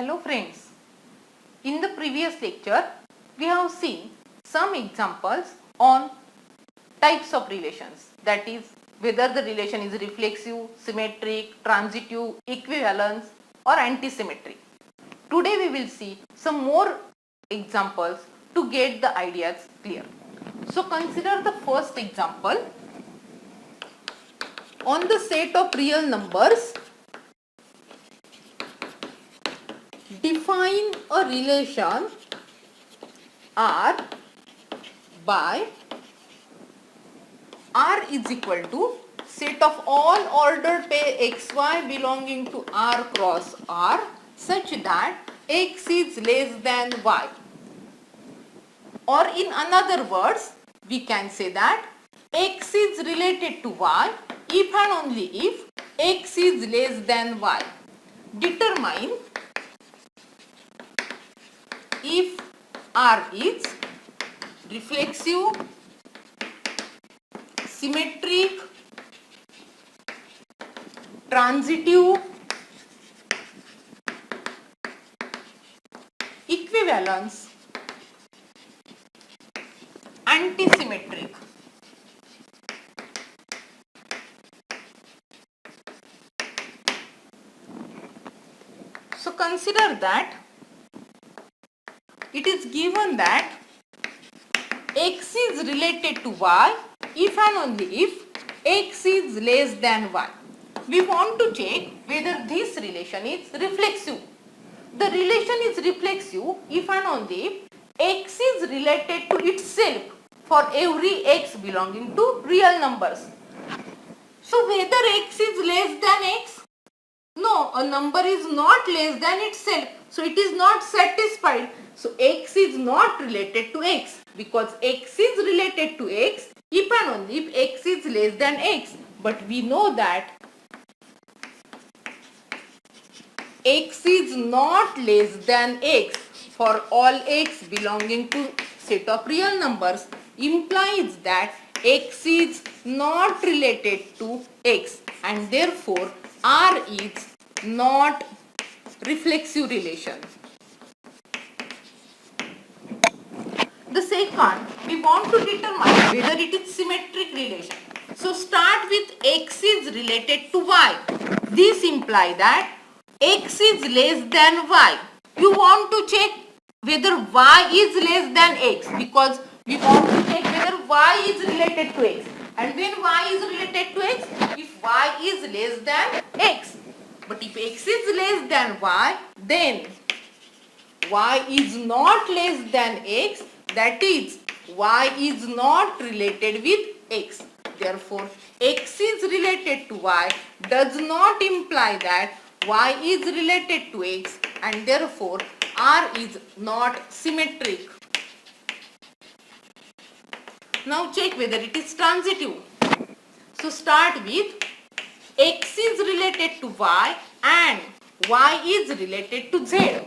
Hello friends, in the previous lecture we have seen some examples on types of relations, that is whether the relation is reflexive, symmetric, transitive, equivalence or antisymmetric. Today we will see some more examples to get the ideas clear. So consider the first example. On the set of real numbers, define a relation R by R is equal to set of all ordered pair xy belonging to R cross R such that x is less than y. Or in another words, we can say that x is related to y if and only if x is less than y. Determine if R is reflexive, symmetric, transitive, equivalence, antisymmetric. So consider that it is given that x is related to y if and only if x is less than y. We want to check whether this relation is reflexive. The relation is reflexive if and only if x is related to itself for every x belonging to real numbers. So whether x is less than x? No, a number is not less than itself. So it is not satisfied. So x is not related to x because x is related to x if and only if x is less than x. But we know that x is not less than x for all x belonging to set of real numbers implies that x is not related to x and therefore R is not reflexive relation. The second, we want to determine whether it is symmetric relation. So start with x is related to y. This implies that x is less than y. You want to check whether y is less than x because we want to check whether y is related to x. And when y is related to x, if y is less than x. But if x is less than y, then y is not less than x, that is y is not related with x. Therefore, x is related to y does not imply that y is related to x and therefore R is not symmetric. Now check whether it is transitive. So start with x is related to y and y is related to z.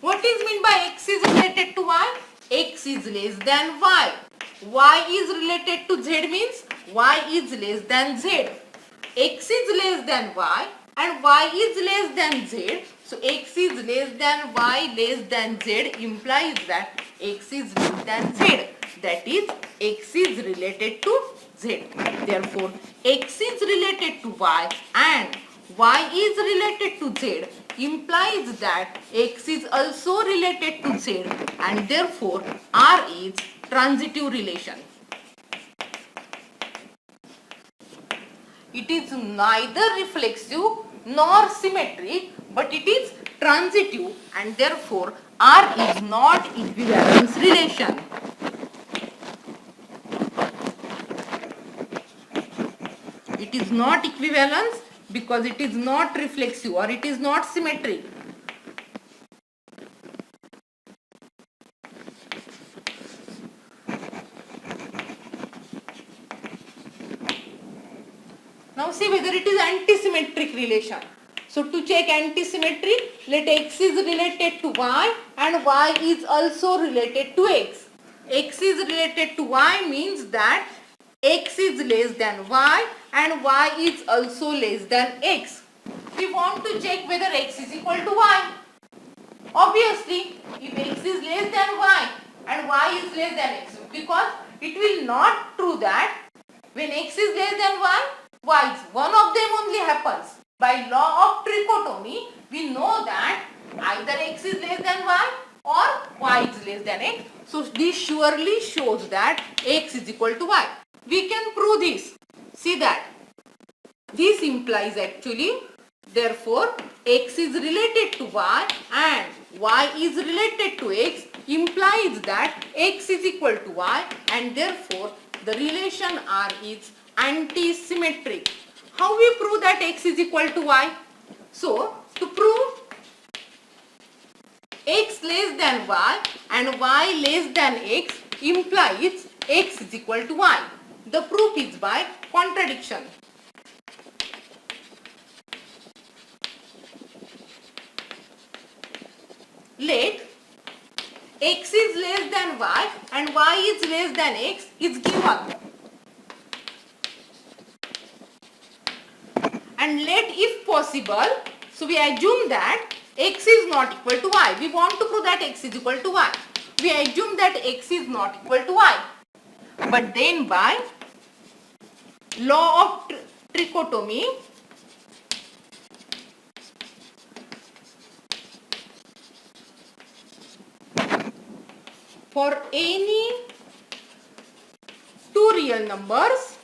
What is meant by x is related to y? X is less than y. Y is related to z means y is less than z. X is less than y and y is less than z. So x is less than y less than z implies that x is less than z. That is x is related to z. Therefore, x is related to y and y is related to z implies that x is also related to z and therefore R is transitive relation. It is neither reflexive nor symmetric but it is transitive and therefore R is not equivalence relation. It is not equivalence because it is not reflexive or it is not symmetric. Now see whether it is antisymmetric relation. So to check antisymmetric, let x is related to y and y is also related to x. X is related to y means that x is less than y and y is also less than x. We want to check whether x is equal to y. Obviously, if x is less than y and y is less than x, because it will not true that when x is less than y is one of them only happens. By law of trichotomy, we know that either x is less than y or y is less than x. So this surely shows that x is equal to y. We can prove this. See that. This implies actually, therefore, x is related to y and y is related to x implies that x is equal to y and therefore the relation R is anti-symmetric. How we prove that x is equal to y? So, to prove x less than y and y less than x implies x is equal to y. The proof is by contradiction. Let x is less than y and y is less than x is given. And let, if possible, so we assume that x is not equal to y. We want to prove that x is equal to y. We assume that x is not equal to y. But then by law of trichotomy, for any two real numbers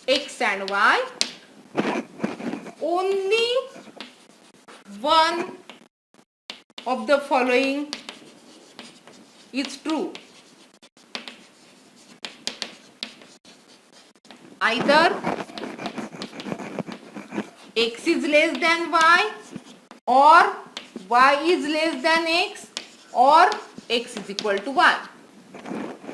x and y, only one of the following is true. Either x is less than y or y is less than x or x is equal to y.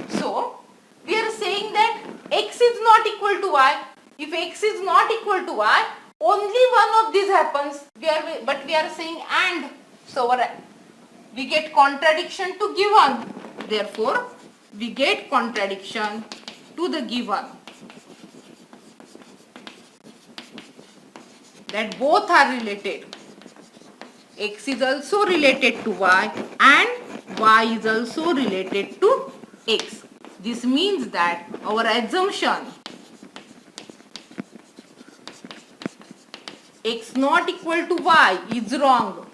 So, we are saying that x is not equal to y. If x is not equal to y, only one of these happens. But we are saying and. So, we get contradiction to given. Therefore, we get contradiction to the given. That both are related. X is also related to y and y is also related to x. This means that our assumption x not equal to y is wrong.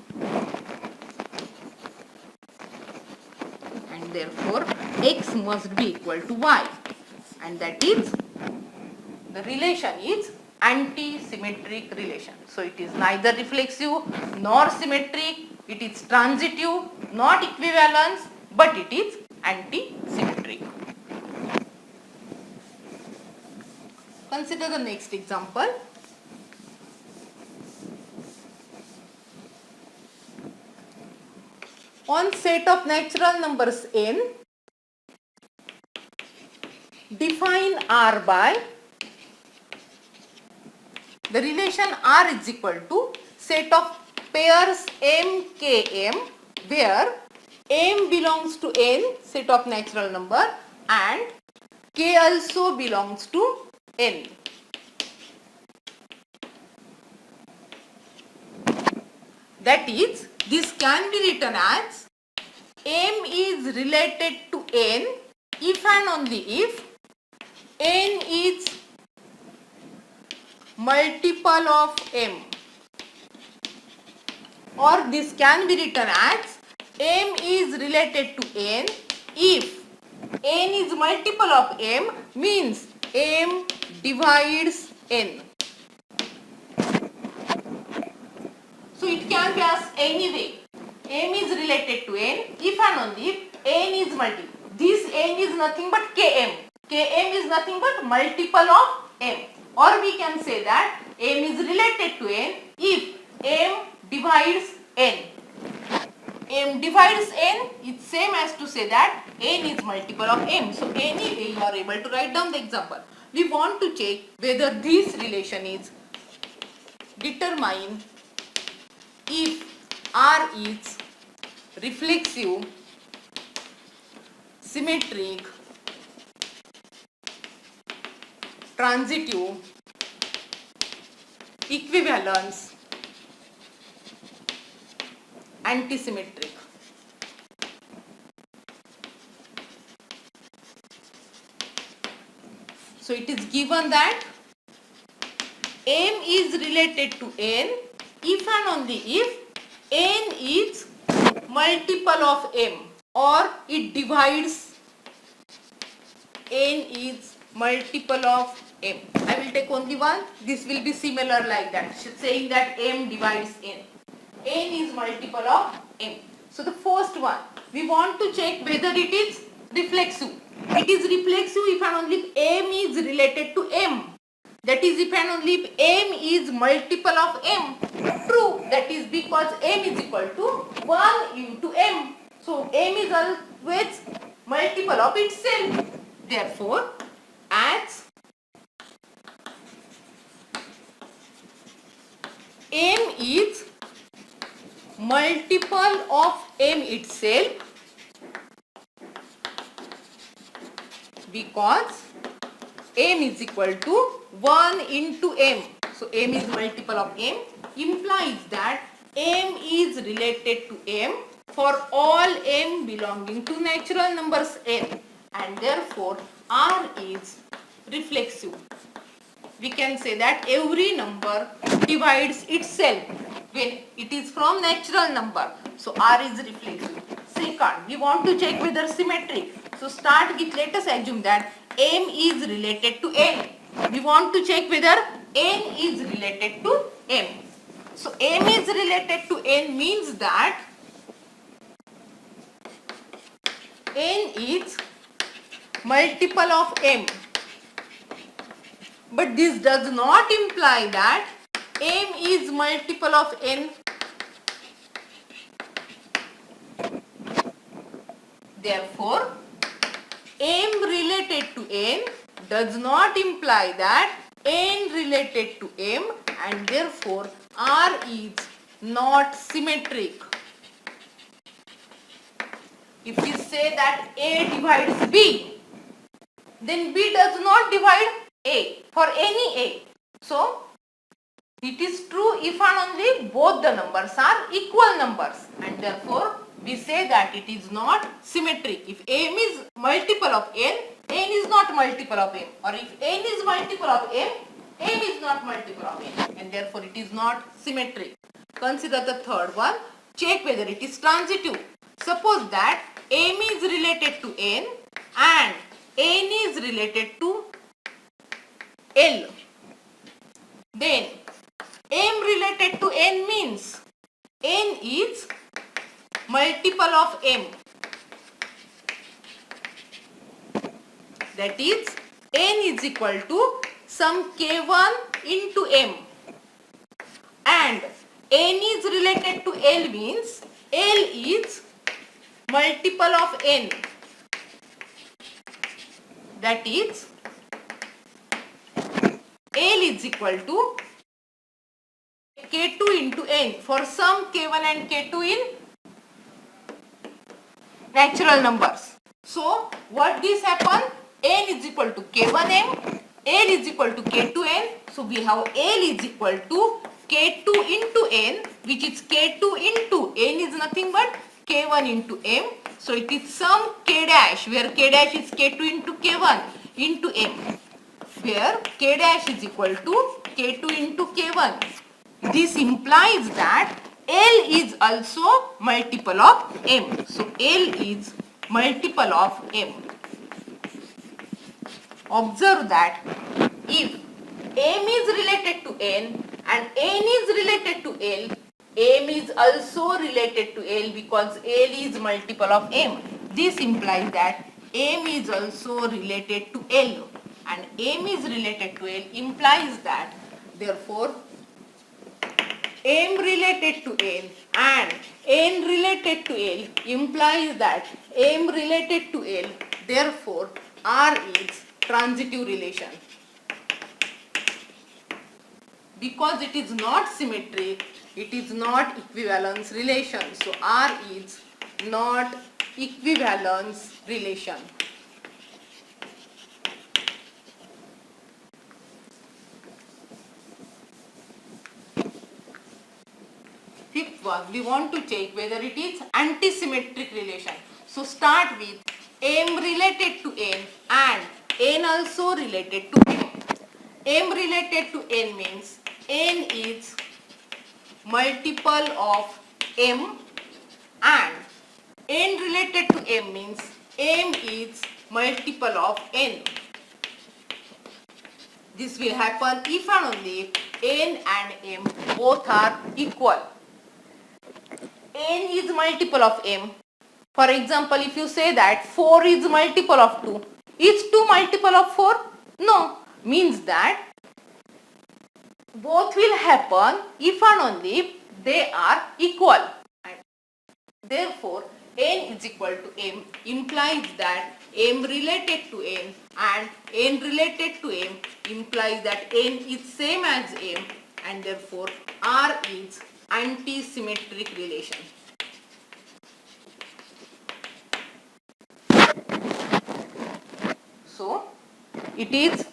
And therefore, x must be equal to y. And that is, the relation is anti-symmetric relation. So it is neither reflexive nor symmetric. It is transitive, not equivalence, but it is anti-symmetric. Consider the next example. On set of natural numbers n, define R by the relation R is equal to set of pairs m, k, m, where m belongs to n, set of natural number, and k also belongs to n. That is, this can be written as m is related to n if and only if n is multiple of m, or this can be written as m is related to n if n is multiple of m, means m divides n. So it can be asked any way. M is related to n if and only if n is multiple. This n is nothing but km. Km is nothing but multiple of m. Or we can say that m is related to n if m divides n. M divides n is same as to say that n is multiple of m. So anyway you are able to write down the example. We want to check whether this relation is determined if R is reflexive, symmetric, transitive, equivalence, antisymmetric. So it is given that m is related to n if and only if n is multiple of m or it divides n is multiple of m. I will take only one. This will be similar like that, saying that m divides n. n is multiple of m. So the first one, we want to check whether it is reflexive. It is reflexive if and only if m is related to m. That is if and only if m is multiple of m. True, that is because m is equal to 1 into m. So m is always multiple of itself. Therefore, as m is multiple of m itself, because m is equal to 1 into m. So m is multiple of m implies that m is related to m for all m belonging to natural numbers n, and therefore R is reflexive. We can say that every number divides itself when it is from natural number. So R is reflexive. Second, we want to check whether symmetric. So start with, let us assume that m is related to n. We want to check whether n is related to m. So m is related to n means that n is multiple of m. But this does not imply that m is multiple of n. Therefore, m related to n does not imply that n related to m, and therefore R is not symmetric. If we say that A divides B, then B does not divide A for any A. So, it is true if and only both the numbers are equal numbers, and therefore we say that it is not symmetric. If m is multiple of n, n is not multiple of m, or if n is multiple of m, m is not multiple of n, and therefore it is not symmetric. Consider the third one. Check whether it is transitive. Suppose that m is related to n and n is related to L. Then m related to n means n is multiple of m. That is, n is equal to some k1 into m, and n is related to L means L is multiple of n. That is, L is equal to k2 into n for some k1 and k2 in natural numbers. So, what this happen? N is equal to k1m, L is equal to k2n. So, we have L is equal to k2 into n, which is k2 into n is nothing but k1 into m. So, it is some k dash, where k dash is k2 into k1 into m, where k dash is equal to k2 into k1. This implies that L is also multiple of m. So, L is multiple of m. Observe that if m is related to n and n is related to L, m is also related to L because L is multiple of m. This implies that m is also related to L, and m is related to L implies that therefore m related to n and n related to L implies that m related to L, therefore R is transitive relation. Because it is not symmetric, it is not equivalence relation. So R is not equivalence relation. Fifth one, we want to check whether it is antisymmetric relation. So start with m related to n and n also related to m. M related to n means n is multiple of m, and n related to m means m is multiple of n. This will happen if and only if n and m both are equal. N is multiple of m. For example, if you say that 4 is multiple of 2, is 2 multiple of 4? No. Means that both will happen if and only if they are equal. And therefore, n is equal to m implies that m related to n and n related to m implies that n is same as m, and therefore R is antisymmetric relation. So, it is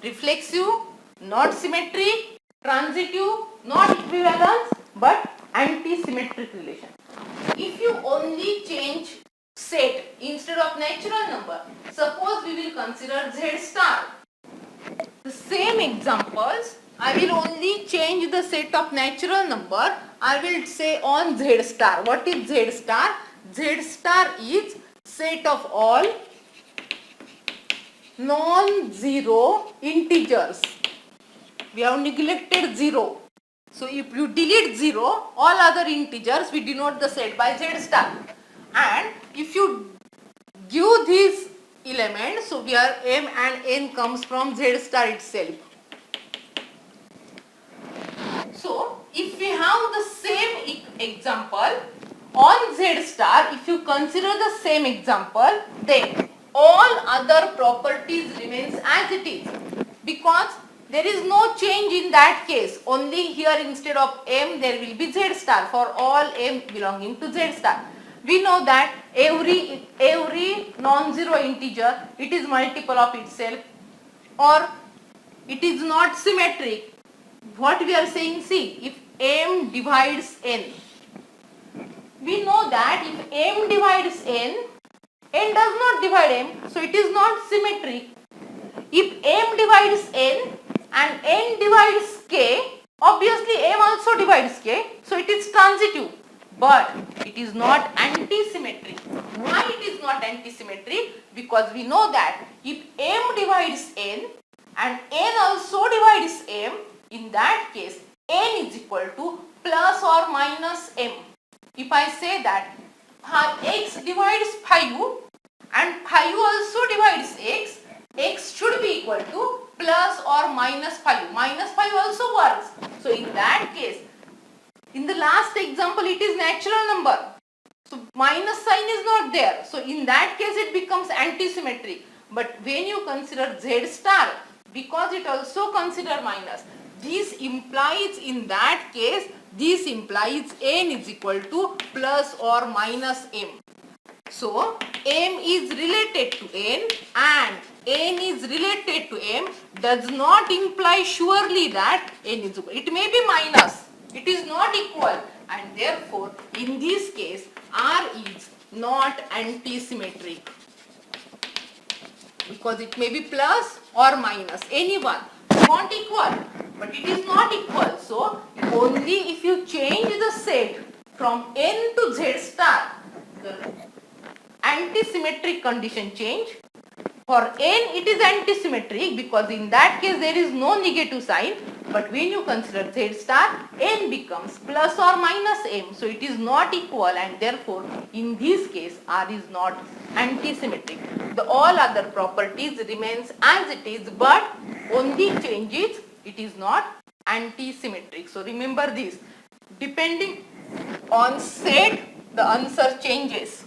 reflexive, not symmetric, transitive, not equivalence, but antisymmetric relation. If you only change set instead of natural number, suppose we will consider z star. The same examples, I will only change the set of natural number. I will say on z star. What is z star? Z star is set of all non-zero integers. We have neglected 0. So if you delete 0, all other integers we denote the set by z star. And if you give these elements, so where m and n comes from z star itself. So if we have the same example on z star, if you consider the same example, then all other properties remains as it is, because there is no change in that case. Only here instead of m there will be z star for all m belonging to z star. We know that every non-zero integer, it is multiple of itself, or it is not symmetric. What we are saying, see, if m divides n, we know that if m divides n, n does not divide m, so it is not symmetric. If m divides n and n divides k, obviously m also divides k, so it is transitive, but it is not antisymmetric. Why it is not antisymmetric? Because we know that if m divides n and n also divides m, in that case n is equal to plus or minus m. If I say that x divides phi u and phi u also divides x, x should be equal to plus or minus phi u. Minus phi u also works. So in that case, in the last example it is natural number, so minus sign is not there. So in that case it becomes antisymmetric. But when you consider z star, because it also consider minus, this implies in that case, this implies n is equal to plus or minus m. So m is related to n and n is related to m does not imply surely that n is equal. It may be minus, it is not equal, and therefore in this case R is not antisymmetric, because it may be plus or minus, any one. You want equal, but it is not equal. So only if you change the set from n to z star, the antisymmetric condition change. For n it is antisymmetric because in that case there is no negative sign, but when you consider z star, n becomes plus or minus m, so it is not equal, and therefore in this case R is not antisymmetric. The all other properties remains as it is, but only changes it is not antisymmetric. So remember this, depending on set the answer changes.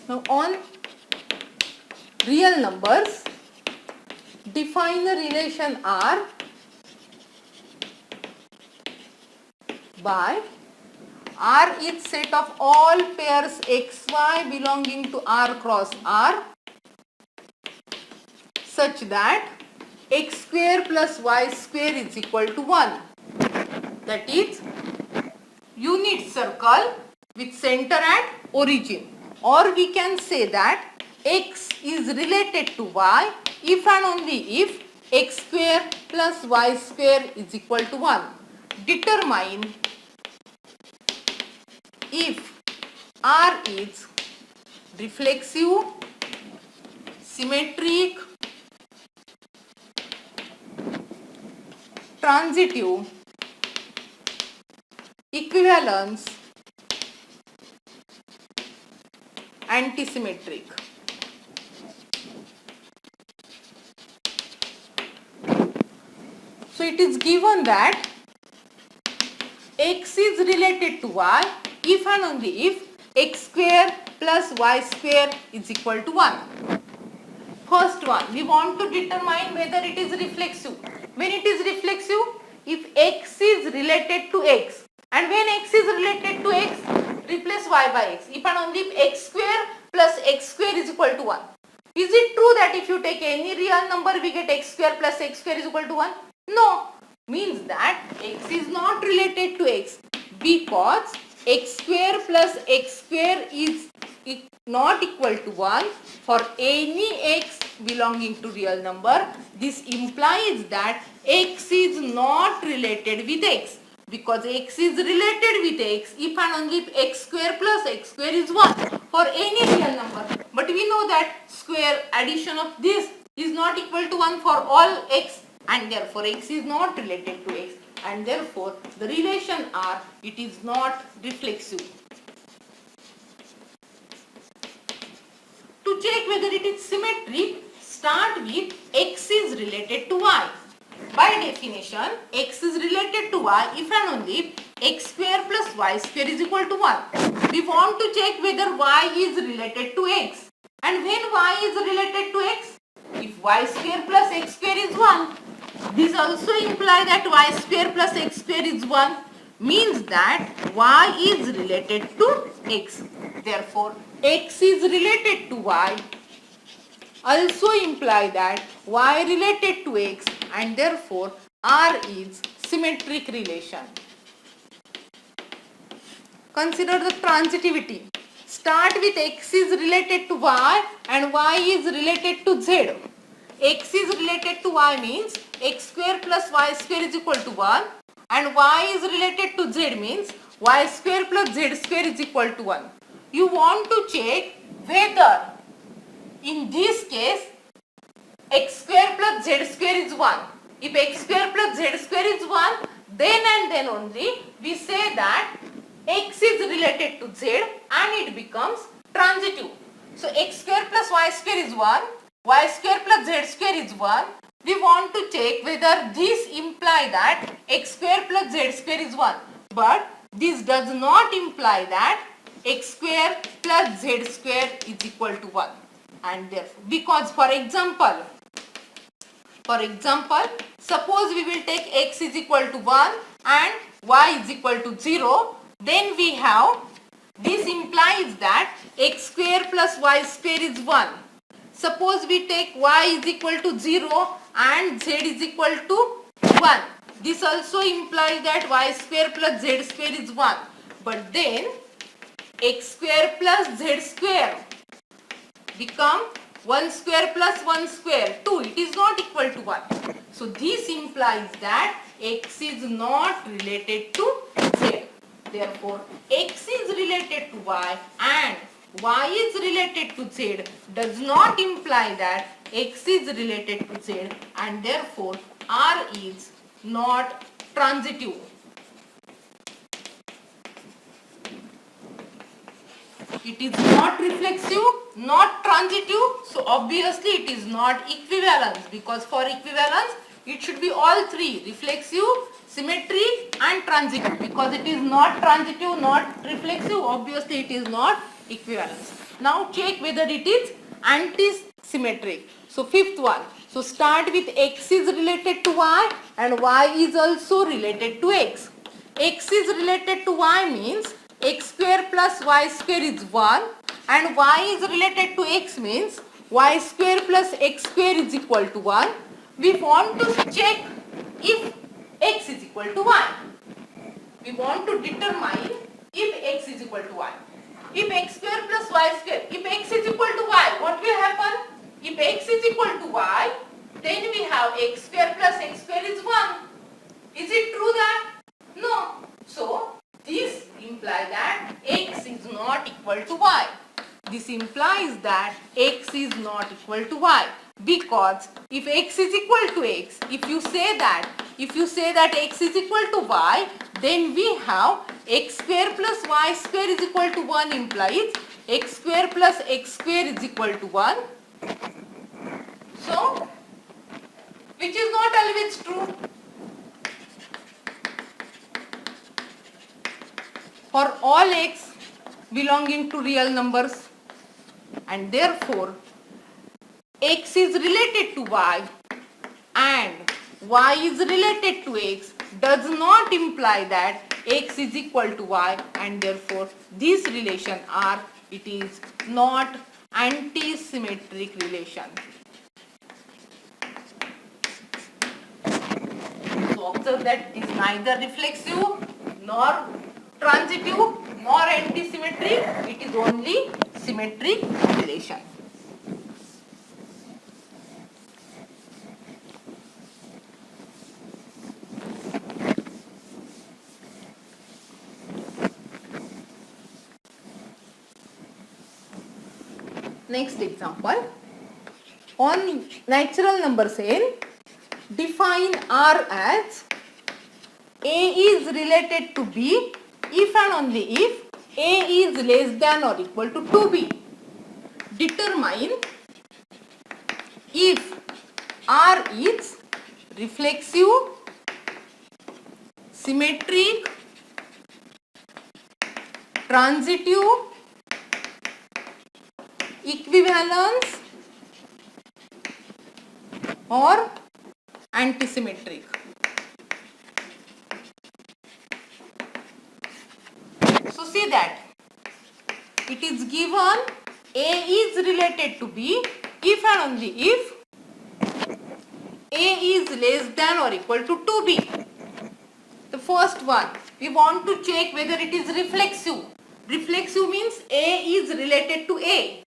Now on real numbers, define the relation R by R is set of all pairs xy belonging to R cross R such that x square plus y square is equal to 1. That is unit circle with center at origin, or we can say that x is related to y if and only if x square plus y square is equal to 1. Determine if R is reflexive, symmetric, transitive, equivalence, antisymmetric. So it is given that x is related to y if and only if x square plus y square is equal to 1. First one, we want to determine whether it is reflexive. When it is reflexive, if x is related to x, and when x is related to x, replace y by x. If and only if x square plus x square is equal to 1. Is it true that if you take any real number, we get x square plus x square is equal to 1? No. Means that x is not related to x because x square plus x square is not equal to 1 for any x belonging to real number. This implies that x is not related with x, because x is related with x if and only if x square plus x square is 1 for any real number. But we know that square addition of this is not equal to 1 for all x, and therefore x is not related to x, and therefore the relation R, it is not reflexive. To check whether it is symmetric, start with x is related to y. By definition, x is related to y if and only if x square plus y square is equal to 1. We want to check whether y is related to x. And when y is related to x, if y square plus x square is 1, this also implies that y square plus x square is 1, means that y is related to x. Therefore, x is related to y also imply that y related to x, and therefore R is symmetric relation. Consider the transitivity. Start with x is related to y and y is related to z. X is related to y means x square plus y square is equal to 1, and y is related to z means y square plus z square is equal to 1. You want to check whether in this case x square plus z square is 1. If x square plus z square is 1, then and then only we say that x is related to z and it becomes transitive. So x square plus y square is 1, y square plus z square is 1. We want to check whether this imply that x square plus z square is 1. But this does not imply that x square plus z square is equal to 1. And therefore, because for example, suppose we will take x is equal to 1 and y is equal to 0, then we have, this implies that x square plus y square is 1. Suppose we take y is equal to 0 and z is equal to 1. This also implies that y square plus z square is 1. But then x square plus z square become 1 square plus 1 square 2. It is not equal to 1. So this implies that x is not related to z. Therefore, x is related to y and y is related to z does not imply that x is related to z, and therefore R is not transitive. It is not reflexive, not transitive, so obviously it is not equivalence, because for equivalence it should be all three: reflexive, symmetric and transitive. Because it is not transitive, not reflexive, obviously it is not equivalence. Now check whether it is antisymmetric. So fifth one. So start with x is related to y and y is also related to x. x is related to y means x square plus y square is 1 and y is related to x means y square plus x square is equal to 1. We want to check if x is equal to y. We want to determine if x is equal to y. If x square plus y square, if x is equal to y, what will happen? If x is equal to y, then we have x square plus x square is 1. Is it true that? No. So, this implies that x is not equal to y. This implies that x is not equal to y, because if x is equal to x, if you say that x is equal to y, then we have x square plus y square is equal to 1 implies x square plus x square is equal to 1. So, which is not always true. For all x belonging to real numbers, and therefore x is related to y and y is related to x does not imply that x is equal to y, and therefore this relation R, it is not anti-symmetric relation. So observe that it is neither reflexive nor transitive nor anti-symmetric, it is only symmetric relation. Next example, on natural numbers n, define R as A is related to B if and only if A is less than or equal to 2B. Determine if R is reflexive, symmetric, transitive, equivalence or antisymmetric. So see that it is given A is related to B if and only if A is less than or equal to 2B. The first one, we want to check whether it is reflexive. Reflexive means A is related to A.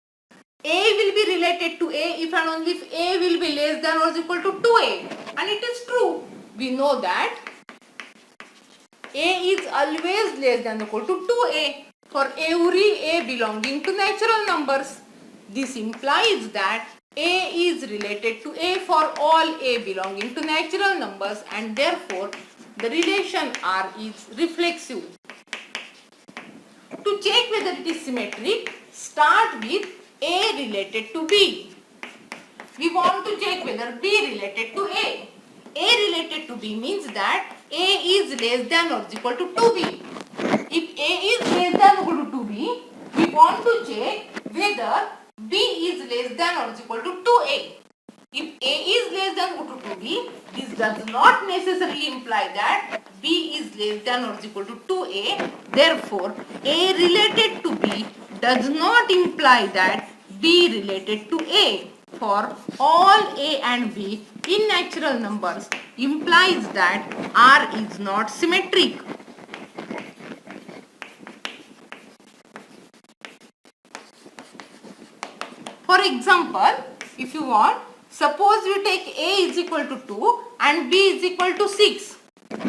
A will be related to A if and only if A will be less than or equal to 2A. And it is true. We know that A is always less than or equal to 2A for every A belonging to natural numbers. This implies that A is related to A for all A belonging to natural numbers, and therefore the relation R is reflexive. To check whether it is symmetric, start with A related to B. We want to check whether B related to A. A related to B means that A is less than or equal to 2B. If A is less than or equal to 2B, we want to check whether B is less than or equal to 2A. If A is less than or equal to 2B, this does not necessarily imply that B is less than or equal to 2A. Therefore, A related to B does not imply that B related to A. For all A and B in natural numbers implies that R is not symmetric. For example, if you want, suppose you take A is equal to 2 and B is equal to 6.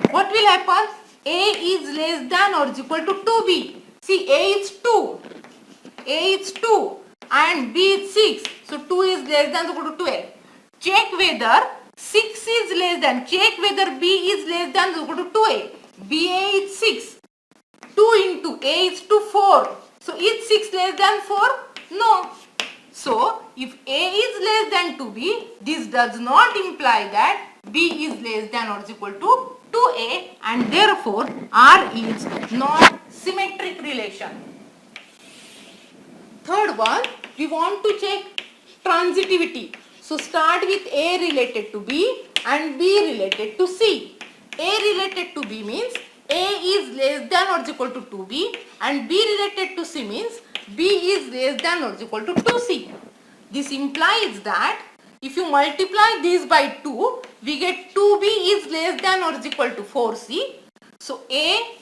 What will happen? A is less than or equal to 2B. See, A is 2. A is 2 and B is 6. So 2 is less than or equal to 12. Check whether 6 is less than. Check whether B is less than or equal to 2A. BA is 6. 2 into A is 2, 4. So is 6 less than 4? No. So, if A is less than 2B, this does not imply that B is less than or equal to 2A, and therefore R is not symmetric relation. Third one, we want to check transitivity. So, start with A related to B and B related to C. A related to B means A is less than or is equal to 2B and B related to C means B is less than or is equal to 2C. This implies that if you multiply this by 2, we get 2B is less than or is equal to 4C. So A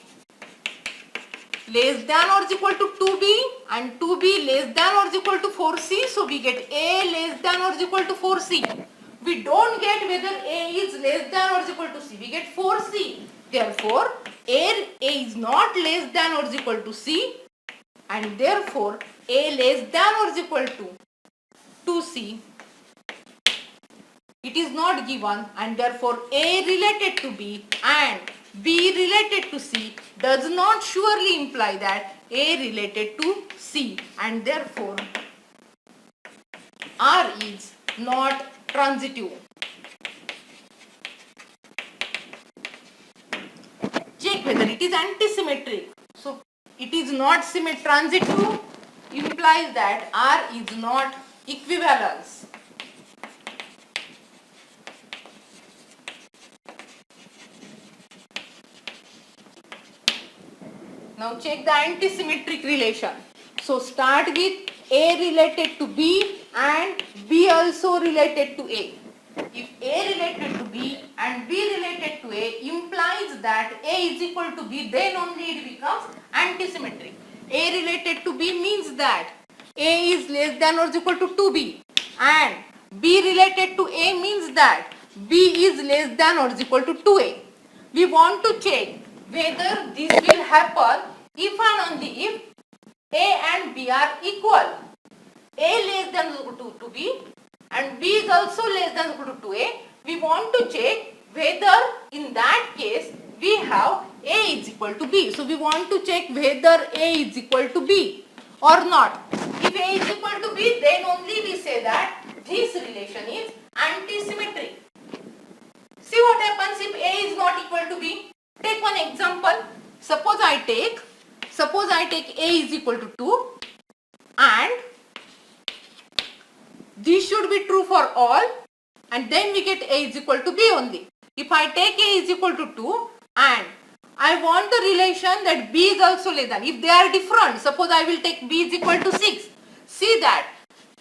less than or is equal to 2B and 2B less than or is equal to 4C. So we get A less than or is equal to 4C. We don't get whether A is less than or is equal to C. We get 4C. Therefore, A is not less than or is equal to C and therefore A less than or is equal to 2C. It is not given and therefore A related to B and B related to C does not surely imply that A related to C and therefore R is not transitive. Check whether it is antisymmetric. So it is not transitive implies that R is not equivalence. Now check the antisymmetric relation. So start with A related to B and B also related to A. If A related to B and B related to A implies that A is equal to B, then only it becomes antisymmetric. A related to B means that A is less than or is equal to 2B and B related to A means that B is less than or is equal to 2A. We want to check whether this will happen if and only if A and B are equal. A less than or equal to B and B is also less than or equal to 2A. We want to check whether in that case we have A is equal to B. So we want to check whether A is equal to B or not. If A is equal to B, then only we say that this relation is antisymmetric. See what happens if A is not equal to B. Take one example. Suppose I take A is equal to 2 and this should be true for all and then we get A is equal to B only. If I take A is equal to 2 and I want the relation that B is also less than. If they are different, suppose I will take B is equal to 6. See that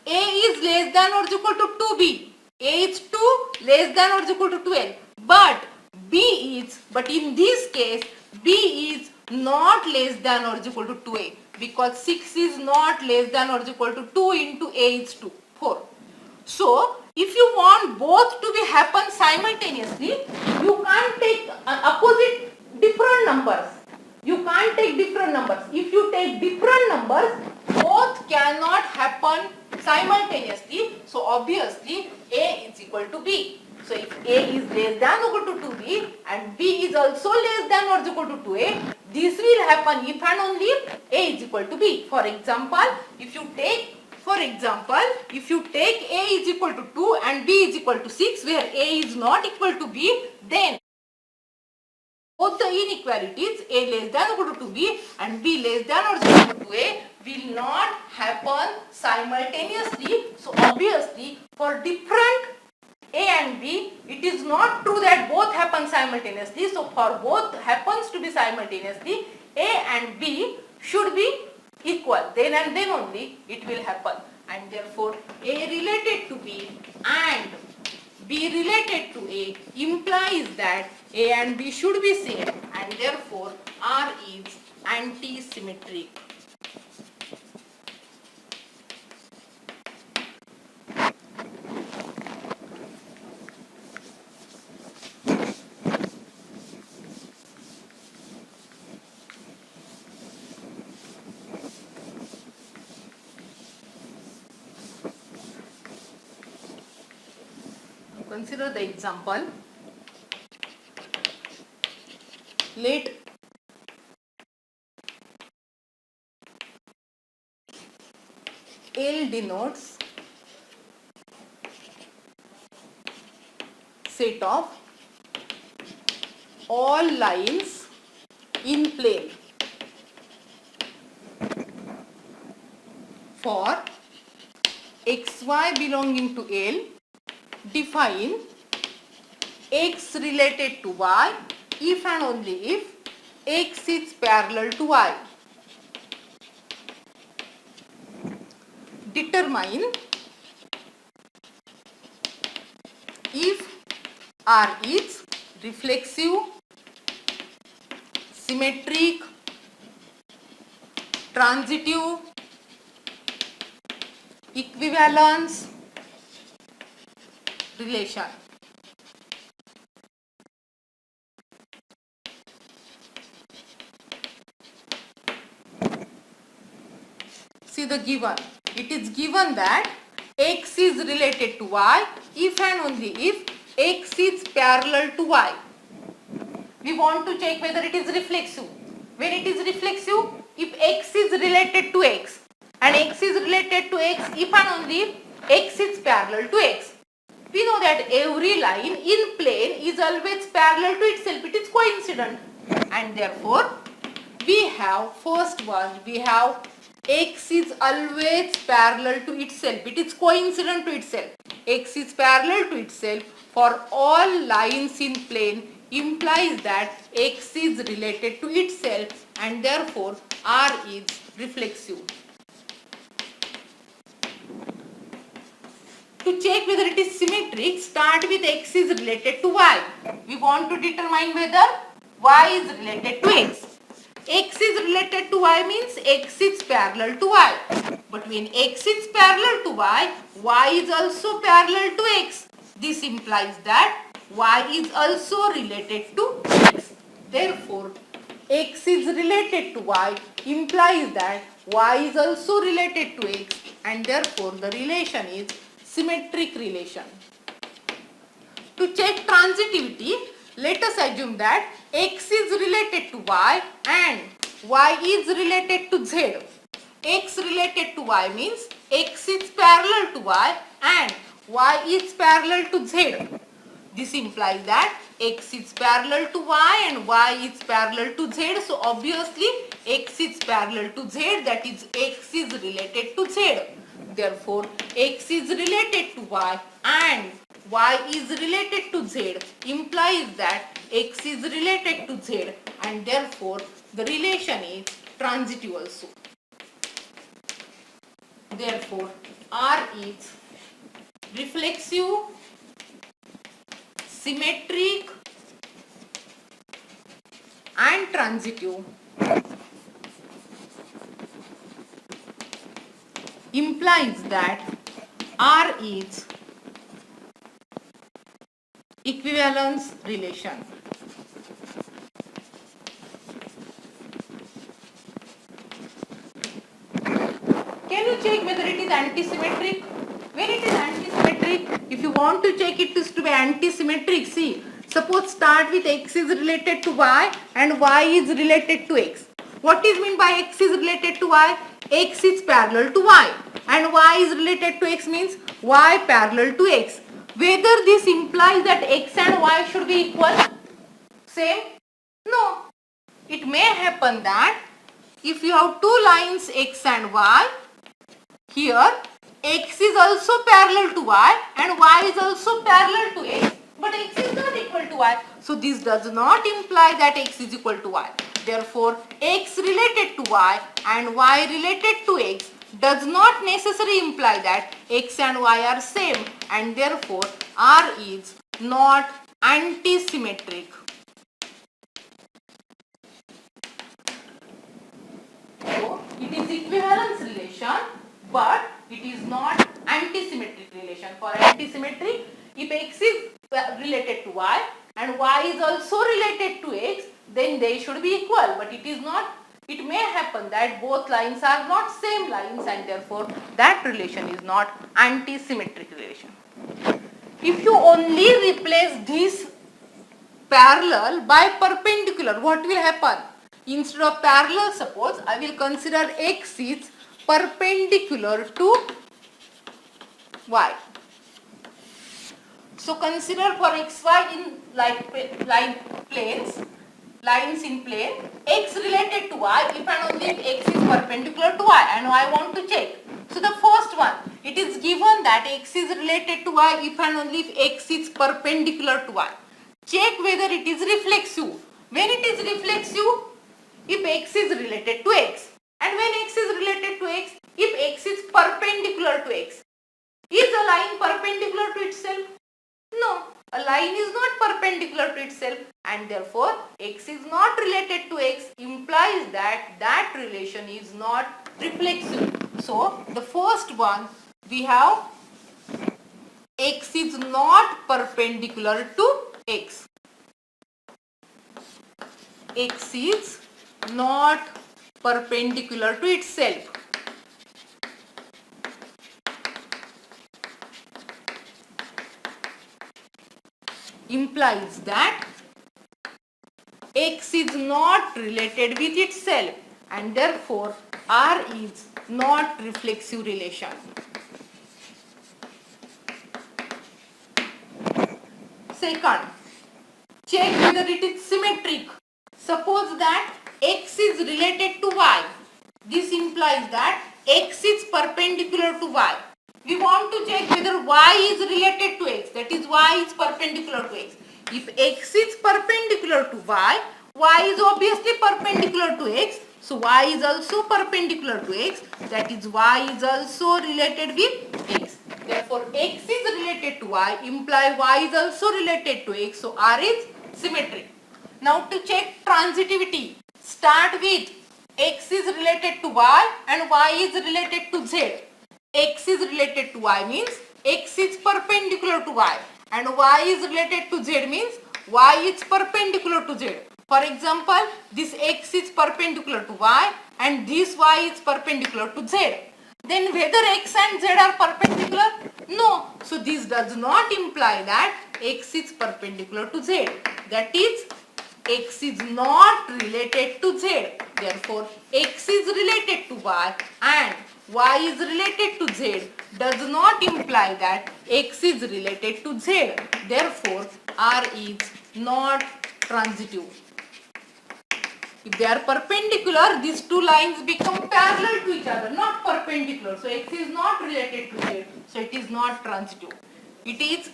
A is less than or is equal to 2B. A is 2 less than or is equal to 12. But in this case, B is not less than or is equal to 2A because 6 is not less than or is equal to 2 into A is 4. So, if you want both to be happen simultaneously, you can't take opposite different numbers. You can't take different numbers. If you take different numbers, both cannot happen simultaneously. So, obviously, A is equal to B. So, if A is less than or equal to 2B and B is also less than or equal to 2A, this will happen if and only if A is equal to B. For example, if you take A is equal to 2 and B is equal to 6 where A is not equal to B, then both the inequalities A less than or equal to 2B and B less than or equal to A will not happen simultaneously. So obviously for different A and B, it is not true that both happen simultaneously. So for both happens to be simultaneously, A and B should be equal. Then and then only it will happen. And therefore A related to B and B related to A implies that A and B should be same and therefore R is antisymmetric. Consider the example. Let L denotes set of all lines in plane for xy belonging to L. Define x related to y if and only if x is parallel to y. Determine if R is reflexive, symmetric, transitive, equivalence relation. See the given. It is given that x is related to y if and only if x is parallel to y. We want to check whether it is reflexive. When it is reflexive, if x is related to x and x is related to x if and only if x is parallel to x. We know that every line in plane is always parallel to itself. It is coincident. And therefore, we have first one, we have x is always parallel to itself. It is coincident to itself. X is parallel to itself for all lines in plane implies that x is related to itself and therefore R is reflexive. To check whether it is symmetric, start with x is related to y. We want to determine whether y is related to x. X is related to y means x is parallel to y. But when x is parallel to y is also parallel to x. This implies that y is also related to x. Therefore, x is related to y implies that y is also related to x and therefore the relation is symmetric relation. To check transitivity, let us assume that x is related to y and y is related to z. X related to y means x is parallel to y and y is parallel to z. This implies that x is parallel to y and y is parallel to z. So obviously x is parallel to z, that is x is related to z. Therefore, x is related to y and y is related to z implies that x is related to z and therefore the relation is transitive also. Therefore, R is reflexive, symmetric and transitive. Implies that R is equivalence relation. Can you check whether it is antisymmetric? When it is antisymmetric, if you want to check it is to be antisymmetric, see, suppose start with x is related to y and y is related to x. What is meant by x is related to y? X is parallel to y and y is related to x means y parallel to x. Whether this implies that x and y should be equal? Same? No. It may happen that if you have two lines x and y, here x is also parallel to y and y is also parallel to x, but x is not equal to y. So this does not imply that x is equal to y. Therefore, x related to y and y related to x does not necessarily imply that x and y are same and therefore R is not antisymmetric. So, it is equivalence relation but it is not antisymmetric relation. For antisymmetric, if x is related to y and y is also related to x, then they should be equal, but it is not. It may happen that both lines are not same lines and therefore that relation is not antisymmetric relation. If you only replace this parallel by perpendicular, what will happen? Instead of parallel, suppose I will consider x is perpendicular to y. So consider for xy in lines in plane, x related to y if and only if x is perpendicular to y and I want to check. So the first one, it is given that x is related to y if and only if x is perpendicular to y. Check whether it is reflexive. When it is reflexive, if x is related to x. And when x is related to x, if x is perpendicular to x. Is a line perpendicular to itself? No, a line is not perpendicular to itself, and therefore x is not related to x implies that that relation is not reflexive. So the first one we have x is not perpendicular to x. X is not perpendicular to itself. Implies that x is not related with itself, and therefore R is not reflexive relation. Second, check whether it is symmetric. Suppose that x is related to y. This implies that x is perpendicular to y. We want to check whether y is related to x, that is y is perpendicular to x. If x is perpendicular to y is obviously perpendicular to x, so y is also perpendicular to x, that is y is also related with x. Therefore x is related to y imply y is also related to x, so R is symmetric. Now to check transitivity, start with x is related to y and y is related to z. X is related to y means x is perpendicular to y, and y is related to z means y is perpendicular to z. For example, this x is perpendicular to y and this y is perpendicular to z. Then whether x and z are perpendicular? No. So this does not imply that x is perpendicular to z. That is, x is not related to z. Therefore, x is related to y and y is related to z does not imply that x is related to z. Therefore, R is not transitive. If they are perpendicular, these two lines become parallel to each other, not perpendicular. So x is not related to z. So it is not transitive. It is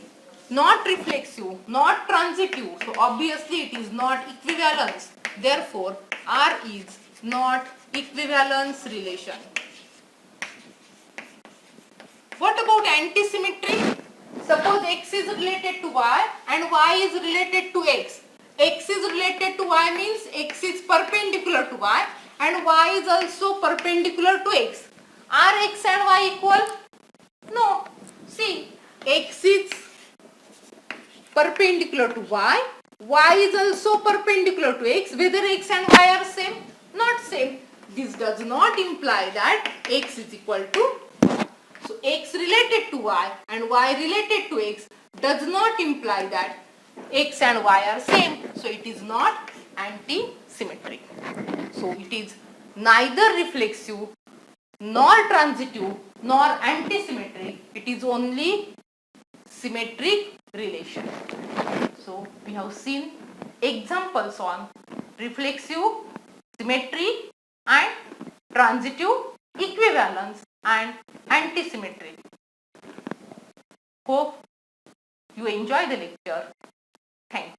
not reflexive, not transitive. So obviously it is not equivalence. Therefore, R is not equivalence relation. What about antisymmetry? Suppose x is related to y and y is related to x. X is related to y means x is perpendicular to y and y is also perpendicular to x. Are x and y equal? No. See, x is perpendicular to y is also perpendicular to x. Whether x and y are same? Not same. This does not imply that x is equal to. So x related to y and y related to x does not imply that x and y are same. So it is not anti-symmetric. So it is neither reflexive nor transitive nor anti-symmetric. It is only symmetric relation. So we have seen examples on reflexive, symmetry and transitive, equivalence and antisymmetry. Hope you enjoy the lecture. Thank you.